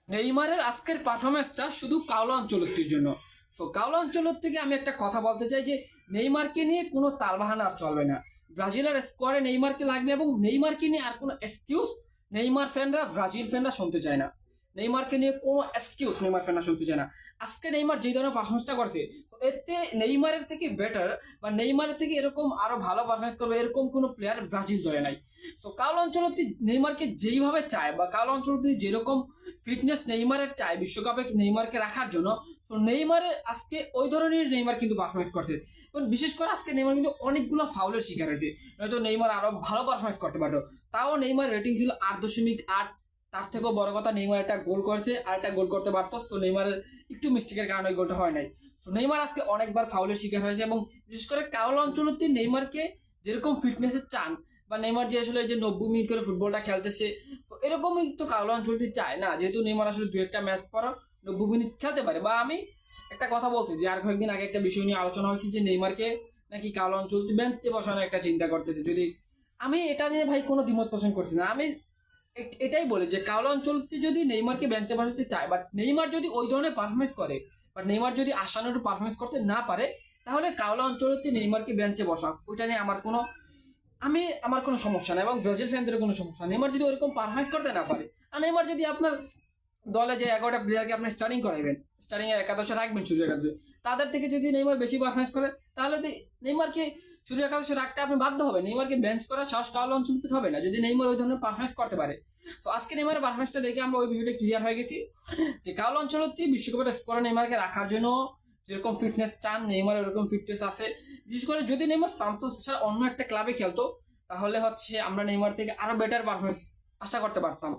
নেইমারের আজকের পারফরমেন্সটা শুধু কাওলো আনচেলত্তির জন্য। সো কাওলো আনচেলত্তিকে আমি একটা কথা বলতে চাই যে নেইমারকে নিয়ে কোনো তালবাহানা আর চলবে না। ব্রাজিলের স্কোয়াডে নেইমারকে লাগবে এবং নেইমারকে নিয়ে আর কোনো এক্সকিউজ নেইমার ফ্যানরা ব্রাজিল ফ্যানরা শুনতে চায় না। নেইমারকে নিয়ে কোনো এক্সকিউজ নেইমার ফ্যানরা শুনতে চায় না। আজকে নেইমার যে ধরনের পারফরমেন্সটা করছে এতে নেইমারের থেকে বেটার বা নেইমারের থেকে এরকম আরো ভালো পারফরমেন্স করবে এরকম কোনো প্লেয়ার ব্রাজিল দলে নাই। সো কার্লো আনচেলত্তি নেইমারকে যেইভাবে চায় বা কার্লো আনচেলত্তি যেরকম ফিটনেস নেইমারের চায় বিশ্বকাপে নেইমারকে রাখার জন্য, তো নেইমারের আজকে ওই ধরনের নেইমার কিন্তু পারফরমেন্স করছে এবং বিশেষ করে আজকে নেইমার কিন্তু অনেকগুলো ফাউলের শিকার হয়েছে। নয়তো নেইমার আরো ভালো পারফরমেন্স করতে পারতো। তাও নেইমার রেটিং ছিল 8.8। তার থেকেও বড় কথা নেইমার একটা গোল করেছে আর একটা গোল করতে পারতো। তো নেইমারের একটু মিস্টেকের কারণে ওই গোলটা হয় নাই। তো নেইমার আজকে অনেকবার ফাউলের শিকার হয়েছে এবং বিশেষ করে কার্লো আনচেলত্তি নেইমারকে যেরকম ফিটনেসে চান বা নেইমার যে আসলে যে 90 মিনিট করে ফুটবলটা খেলতেছে, তো এরকমই তো কার্লো আনচেলত্তি চায় না, যেহেতু নেইমার আসলে দু একটা ম্যাচ পর 90 মিনিট খেলতে পারে। বা আমি একটা কথা বলছি যে আর কয়েকদিন আগে একটা বিষয় নিয়ে আলোচনা হয়েছে যে নেইমারকে নাকি কার্লো আনচেলত্তি বেঞ্চে বসানো একটা চিন্তা করতেছে। যদি আমি এটা নিয়ে ভাই কোনো দ্বিমত পোষণ করছি না, আমি এটাই বলি যে কার্লো আনচেলত্তি যদি নেইমারকে বেঞ্চে বসাতে চায় বাট নেইমার যদি ওই ধরনের পারফরমেন্স করে বা নেইমার যদি আশানুরূপ পারফরমেন্স করতে না পারে, তাহলে কার্লো আনচেলত্তি নেইমারকে বেঞ্চে বসাক, ওইটা নিয়ে আমার কোনো সমস্যা নাই এবং ব্রাজিল ফ্যানদের কোনো সমস্যা নেই। নেইমার যদি ওরকম পারফরমেন্স করতে না পারে আর নেইমার যদি আপনার দলে যে 11টা প্লেয়ারকে আপনি স্টার্টিং করাইবেন, স্টার্টিং এর একাদশে রাখবেন শুরু একাদশে, তাদের থেকে যদি নেইমার বেশি পারফরমেন্স করে তাহলে তো নেইমারকে শুরু একাদশে রাখতে আপনি বাধ্য হবেন। নেইমারকে বেঞ্চ করার সাহস কার্লো আনচেলত্তির হবে না যদি নেইমার ওই ধরনের পারফরমেন্স করতে পারে। তো আজকে নেইমারের পারফরমেন্সটা দেখে আমরা ওই বিষয়টা ক্লিয়ার হয়ে গেছি যে কার্লো আনচেলত্তি বিশ্বকাপের স্কোয়াডে নেইমারকে রাখার জন্য যেরকম ফিটনেস চান নেইমার ওরকম ফিটনেস আছে। বিশেষ করে যদি নেইমার সান্তোস ছাড়া অন্য একটা ক্লাবে খেলতো তাহলে হচ্ছে আমরা নেইমার থেকে আরো বেটার পারফরমেন্স আশা করতে পারতাম।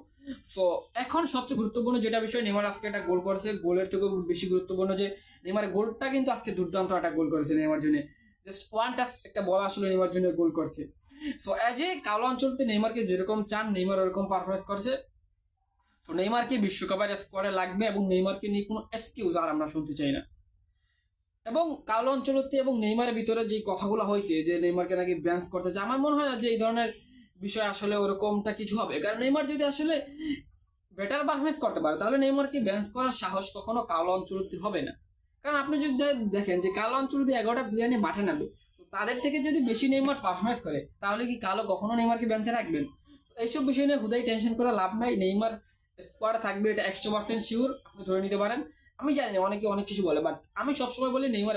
সো এখন সবচেয়ে গুরুত্বপূর্ণ যেটা বিষয়, নেইমার আজকে একটা গোল করেছে। গোলের থেকেও বেশি গুরুত্বপূর্ণ যে নেইমারের গোলটা কিন্তু আজকে দুর্দান্ত একটা গোল করেছে নেইমার জন্য। জাস্ট ওয়ান টাচ একটা বল আসলে নেইমার জন্য গোল করছে। So as a Carlo Ancelotti নেইমারকে যেরকম চান নেইমার ওরকম পারফরমেন্স করছে। তো নেইমারকে বিশ্বকাপের স্কোয়াডে লাগবে এবং নেইমারকে নিয়ে কোনো এক্সকিউজ আর আমরা শুনতে চাই না। এবং কার্লো আনচেলত্তি এবং নেইমারের ভিতরে যে কথাগুলো হয়েছে যে নেইমারকে নাকি বেঞ্চ করতে চায়, আমার মনে হয় না যে এই ধরনের বিষয় আসলে ওরকমটা কিছু হবে। কারণ নেইমার যদি আসলে বেটার পারফরমেন্স করতে পারে তাহলে নেইমারকে বেঞ্চ করার সাহস কখনো কার্লো আনচেলত্তির হবে না। কারণ আপনি যদি দেখেন যে কার্লো আনচেলত্তি 11টা প্লেয়ার নিয়ে মাঠে নামবে, তাদের থেকে যদি বেশি নেইমার পারফরমেন্স করে তাহলে কি কার্লো কখনো নেইমারকে বেঞ্চে রাখবেন? এইসব বিষয় নিয়ে হুদাই টেনশন করে লাভ নাই। নেইমার স্কোয়াডে থাকবে এটা 100% শিওর, আপনি ধরে নিতে পারেন। আমি জানি না অনেকে অনেক কিছু বলে বাট আমি সবসময় বলি নেইমার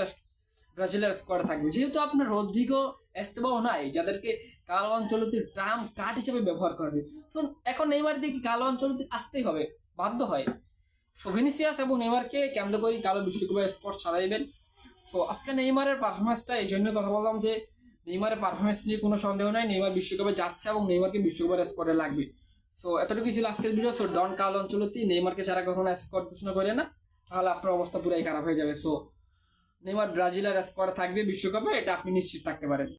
ব্রাজিলের স্কোয়াডে থাকবে, যেহেতু আপনার রদ্রিগো এস্তেবাও নাই যাদেরকে কার্লো আনচেলত্তির ট্রাম কার্ড হিসেবে ব্যবহার করবে। সো এখন নেইমার দেখি কার্লো আনচেলত্তি আসতেই হবে, বাধ্য হয়। সো ভিনিসিয়াস এবং নেইমারকে কেন্দ্র করে কালো বিশ্বকাপের স্পট সাজাইবেন। সো আজকে নেইমারের পারফরমেন্সটা এই জন্য কথা বললাম যে নেইমারের পারফরমেন্স নিয়ে কোনো সন্দেহ নাই, নেইমার বিশ্বকাপে যাচ্ছে এবং নেইমারকে বিশ্বকাপের স্কোয়াডে লাগবে। সো এতটুকুই ছিল আজকের video. So Don Carlo Ancelotti নেইমারকে ছাড়া কখনো স্কোয়াড ঘোষণা করে না, তাহলে আপনার অবস্থা পুরাই খারাপ হয়ে যাবে। সো নেইমার ব্রাজিলের স্কোয়াডে থাকবে বিশ্বকাপে, এটা আপনি নিশ্চিত থাকতে পারেন।